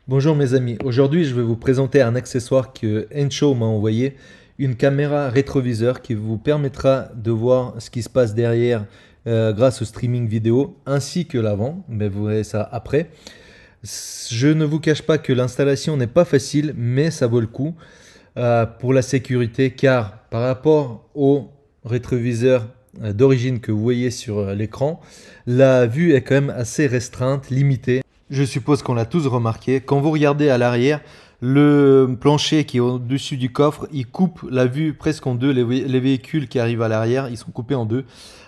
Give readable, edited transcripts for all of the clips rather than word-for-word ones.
Bonjour mes amis, aujourd'hui je vais vous présenter un accessoire que Enshow m'a envoyé, une caméra rétroviseur qui vous permettra de voir ce qui se passe derrière grâce au streaming vidéo ainsi que l'avant, mais vous verrez ça après. Je ne vous cache pas que l'installation n'est pas facile, mais ça vaut le coup pour la sécurité car par rapport au rétroviseur d'origine que vous voyez sur l'écran, la vue est quand même assez restreinte, limitée. Je suppose qu'on l'a tous remarqué. Quand vous regardez à l'arrière, le plancher qui est au-dessus du coffre, il coupe la vue presque en deux. Les véhicules qui arrivent à l'arrière, ils sont coupés en deux.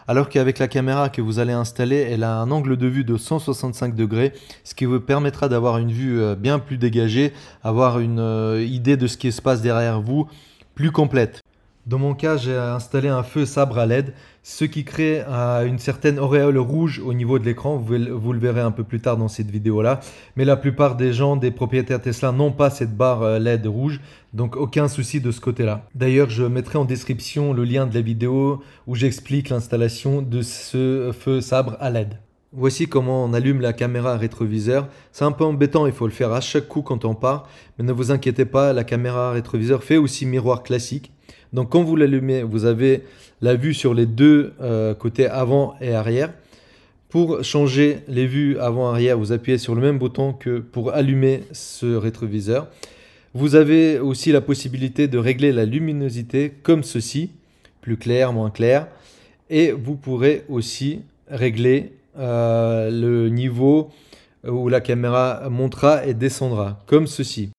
Alors qu'avec la caméra que vous allez installer, elle a un angle de vue de 165 degrés, ce qui vous permettra d'avoir une vue bien plus dégagée, avoir une idée de ce qui se passe derrière vous plus complète. Dans mon cas, j'ai installé un feu sabre à LED, ce qui crée une certaine auréole rouge au niveau de l'écran. Vous le verrez un peu plus tard dans cette vidéo-là. Mais la plupart des gens, des propriétaires Tesla, n'ont pas cette barre LED rouge. Donc aucun souci de ce côté-là. D'ailleurs, je mettrai en description le lien de la vidéo où j'explique l'installation de ce feu sabre à LED. Voici comment on allume la caméra rétroviseur. C'est un peu embêtant, il faut le faire à chaque coup quand on part. Mais ne vous inquiétez pas, la caméra rétroviseur fait aussi miroir classique. Donc quand vous l'allumez, vous avez la vue sur les deux côtés avant et arrière. Pour changer les vues avant-arrière, vous appuyez sur le même bouton que pour allumer ce rétroviseur. Vous avez aussi la possibilité de régler la luminosité comme ceci, plus clair, moins clair. Et vous pourrez aussi régler le niveau où la caméra montera et descendra, comme ceci.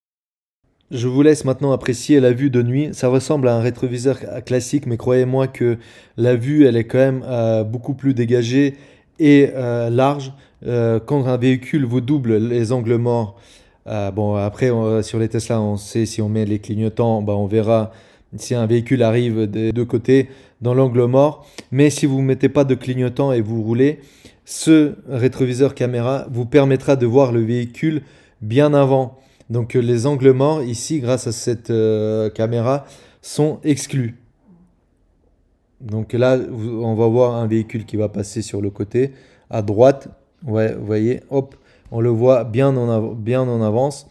Je vous laisse maintenant apprécier la vue de nuit. Ça ressemble à un rétroviseur classique, mais croyez-moi que la vue, elle est quand même beaucoup plus dégagée et large. Quand un véhicule vous double les angles morts, bon après sur les Tesla, on sait si on met les clignotants, on verra si un véhicule arrive des deux côtés dans l'angle mort. Mais si vous ne mettez pas de clignotant et vous roulez, ce rétroviseur caméra vous permettra de voir le véhicule bien avant. Donc les angles morts ici, grâce à cette caméra, sont exclus. Donc là, on va voir un véhicule qui va passer sur le côté, à droite. Ouais, vous voyez, hop, on le voit bien en avance.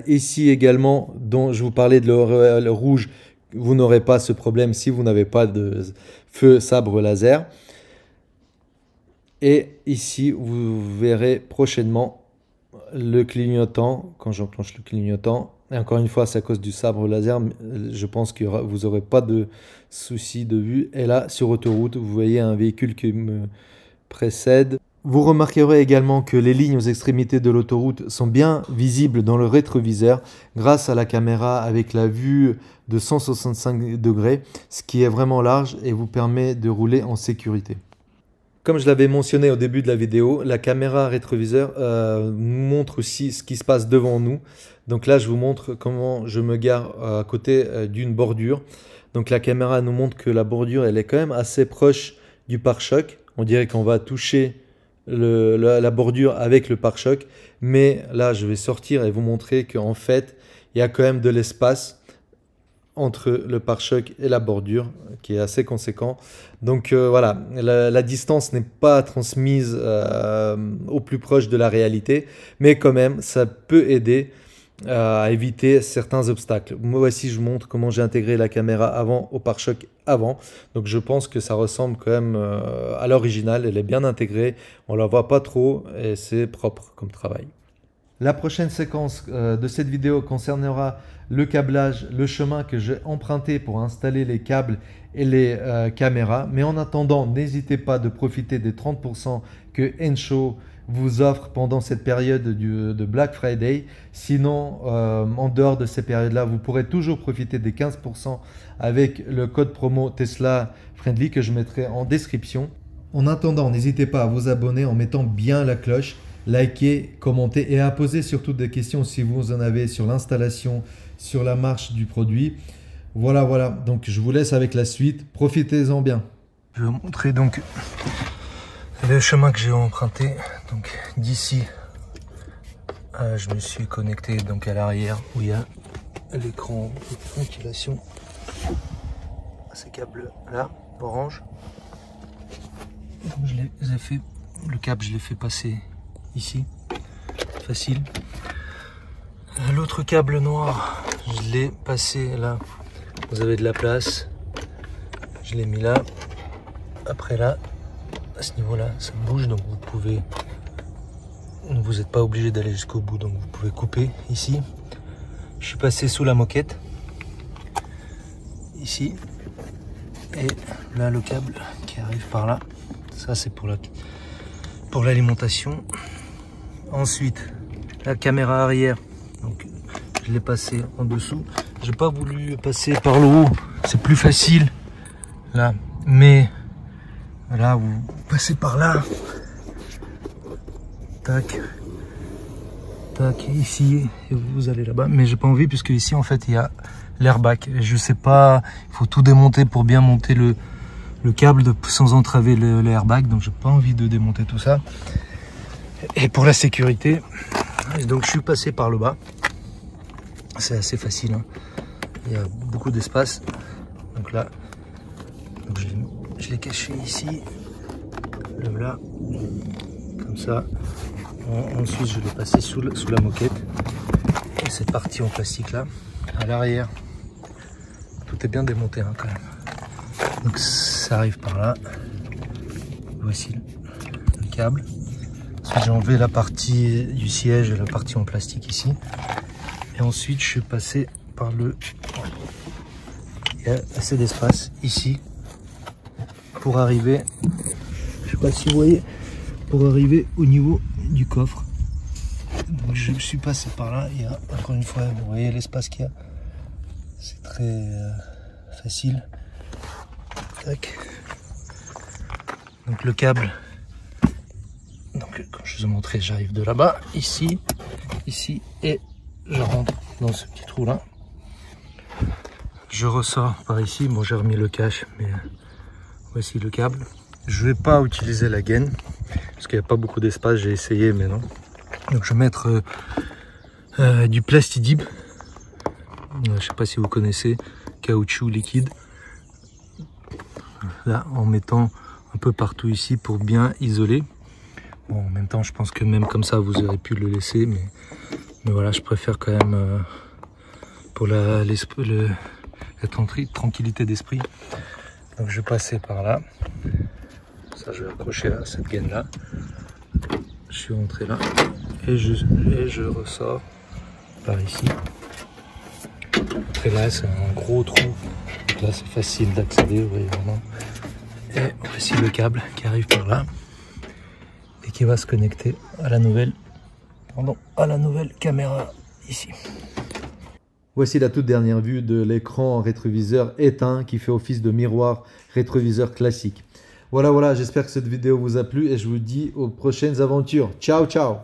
Ici également, dont je vous parlais de l'auréole rouge, vous n'aurez pas ce problème si vous n'avez pas de feu sabre laser. Et ici, vous verrez prochainement le clignotant, quand j'enclenche le clignotant, et encore une fois c'est à cause du sabre laser, je pense que vous n'aurez pas de souci de vue. Et là sur autoroute, vous voyez un véhicule qui me précède. Vous remarquerez également que les lignes aux extrémités de l'autoroute sont bien visibles dans le rétroviseur grâce à la caméra avec la vue de 165 degrés, ce qui est vraiment large et vous permet de rouler en sécurité. Comme je l'avais mentionné au début de la vidéo, la caméra rétroviseur nous montre aussi ce qui se passe devant nous. Donc là, je vous montre comment je me gare à côté d'une bordure. Donc la caméra nous montre que la bordure, elle est quand même assez proche du pare-choc. On dirait qu'on va toucher la bordure avec le pare-choc. Mais là, je vais sortir et vous montrer qu'en fait, il y a quand même de l'espace entre le pare-choc et la bordure qui est assez conséquent. Donc voilà, la distance n'est pas transmise au plus proche de la réalité, mais quand même ça peut aider à éviter certains obstacles. Moi aussi je vous montre comment j'ai intégré la caméra avant au pare-choc avant. Donc je pense que ça ressemble quand même à l'original, elle est bien intégrée, on la voit pas trop et c'est propre comme travail. La prochaine séquence de cette vidéo concernera le câblage, le chemin que j'ai emprunté pour installer les câbles et les caméras. Mais en attendant, n'hésitez pas de profiter des 30% que Enshow vous offre pendant cette période de Black Friday. Sinon, en dehors de ces périodes-là, vous pourrez toujours profiter des 15% avec le code promo Tesla Friendly que je mettrai en description. En attendant, n'hésitez pas à vous abonner en mettant bien la cloche. Likez, commentez et à poser surtout des questions si vous en avez sur l'installation, sur la marche du produit. Voilà. Donc je vous laisse avec la suite. Profitez-en bien. Je vais vous montrer donc le chemin que j'ai emprunté. Donc d'ici, je me suis connecté donc à l'arrière où il y a l'écran de ventilation. Ces câbles là, orange. Donc je les ai fait, le câble je l'ai fait passer ici. facile. L'autre câble noir, je l'ai passé là. Vous avez de la place. Je l'ai mis là. Après là, à ce niveau-là, ça bouge, donc vous n'êtes pas obligé d'aller jusqu'au bout, donc vous pouvez couper ici. Je suis passé sous la moquette, ici, et là le câble qui arrive par là. Ça c'est pour l'alimentation. Ensuite, la caméra arrière, donc je l'ai passé en dessous. J'ai pas voulu passer par le haut, c'est plus facile là, mais là vous passez par là. Tac, tac, ici, et vous allez là-bas. Mais j'ai pas envie puisque ici en fait il y a l'airbag. Je sais pas, il faut tout démonter pour bien monter le câble sans entraver l'airbag. Donc j'ai pas envie de démonter tout ça. Et pour la sécurité, donc je suis passé par le bas. C'est assez facile, hein. Il y a beaucoup d'espace. Donc là, donc je l'ai caché ici, là, comme ça. Ensuite, je l'ai passé sous la moquette. Et cette partie en plastique là, à l'arrière, tout est bien démonté, hein, quand même. Donc ça arrive par là. Voici le câble. Ensuite, j'ai enlevé la partie du siège et la partie en plastique ici. Et ensuite, je suis passé par le... Il y a assez d'espace ici pour arriver, je sais pas si vous voyez, pour arriver au niveau du coffre. Donc je suis passé par là. Il y a encore une fois, vous voyez l'espace qu'il y a, c'est très facile. Tac. Donc le câble, donc comme je vous ai montré, j'arrive de là-bas, ici, et je rentre dans ce petit trou là. Je ressors par ici. Bon, j'ai remis le cache, mais voici le câble. Je vais pas utiliser la gaine parce qu'il n'y a pas beaucoup d'espace. J'ai essayé, mais non. Donc je vais mettre du plastidib. Je sais pas si vous connaissez, caoutchouc liquide. Là, en mettant un peu partout ici pour bien isoler. Bon, en même temps, je pense que même comme ça, vous aurez pu le laisser, mais voilà, je préfère quand même pour la tranquillité d'esprit. Donc je vais passer par là. Ça, je vais accrocher à cette gaine là. Je suis rentré là et je ressors par ici. Et là, c'est un gros trou. Donc là, c'est facile d'accéder, vous voyez vraiment. Et voici le câble qui arrive par là et qui va se connecter à la nouvelle caméra ici. Voici la toute dernière vue de l'écran rétroviseur éteint qui fait office de miroir rétroviseur classique. Voilà, j'espère que cette vidéo vous a plu et je vous dis aux prochaines aventures. Ciao, ciao!